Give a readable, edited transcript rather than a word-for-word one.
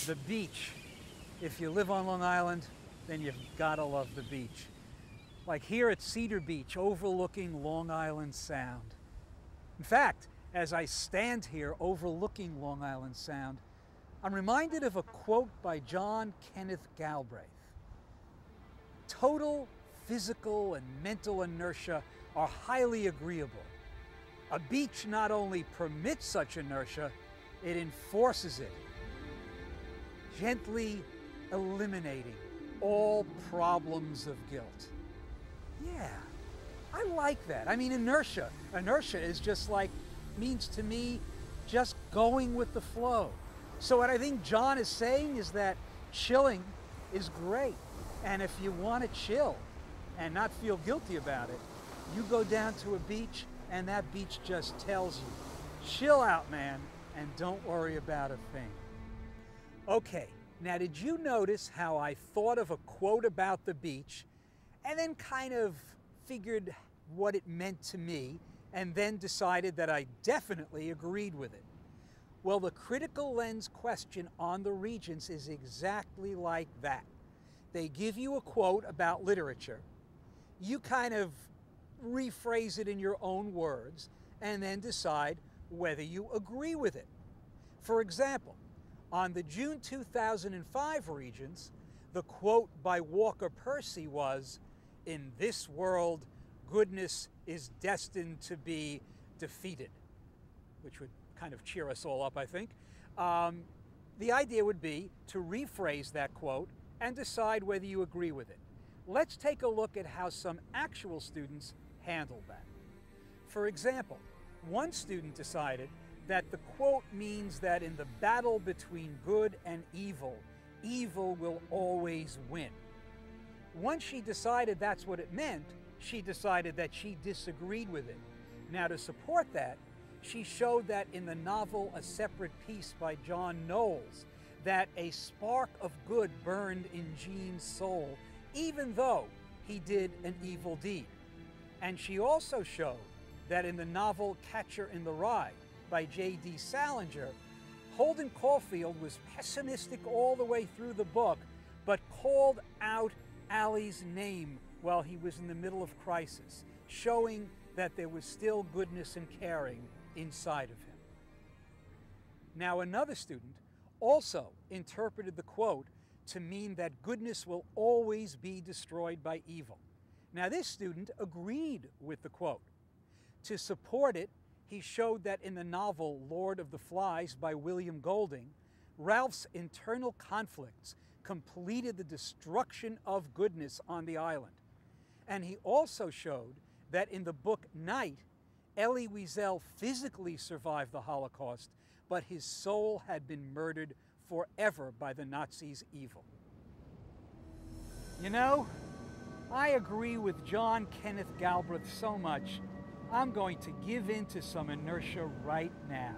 The beach. If you live on Long Island, then you've got to love the beach. Like here at Cedar Beach, overlooking Long Island Sound. In fact, as I stand here overlooking Long Island Sound, I'm reminded of a quote by John Kenneth Galbraith. Total physical and mental inertia are highly agreeable. A beach not only permits such inertia, it enforces it, gently eliminating all problems of guilt. Yeah, I like that. I mean, inertia. Inertia is just like, means to me, just going with the flow. So what I think John is saying is that chilling is great. And if you want to chill and not feel guilty about it, you go down to a beach and that beach just tells you, chill out, man, and don't worry about a thing. Okay, now did you notice how I thought of a quote about the beach and then kind of figured what it meant to me and then decided that I definitely agreed with it? Well, the critical lens question on the Regents is exactly like that. They give you a quote about literature, you kind of rephrase it in your own words, and then decide whether you agree with it. For example, on the June 2005 Regents, the quote by Walker Percy was, "In this world, goodness is destined to be defeated," which would kind of cheer us all up, I think. The idea would be to rephrase that quote and decide whether you agree with it. Let's take a look at how some actual students handled that. For example, one student decided that the quote means that in the battle between good and evil, evil will always win. Once she decided that's what it meant, she decided that she disagreed with it. Now, to support that, she showed that in the novel A Separate Peace by John Knowles, that a spark of good burned in Jean's soul, even though he did an evil deed. And she also showed that in the novel Catcher in the Rye by J.D. Salinger, Holden Caulfield was pessimistic all the way through the book, but called out Allie's name while he was in the middle of crisis, showing that there was still goodness and caring inside of him. Now, another student also interpreted the quote to mean that goodness will always be destroyed by evil. Now, this student agreed with the quote. To support it, he showed that in the novel Lord of the Flies by William Golding, Ralph's internal conflicts completed the destruction of goodness on the island. And he also showed that in the book Night, Elie Wiesel physically survived the Holocaust, but his soul had been murdered forever by the Nazis' evil. You know, I agree with John Kenneth Galbraith so much, I'm going to give in to some inertia right now.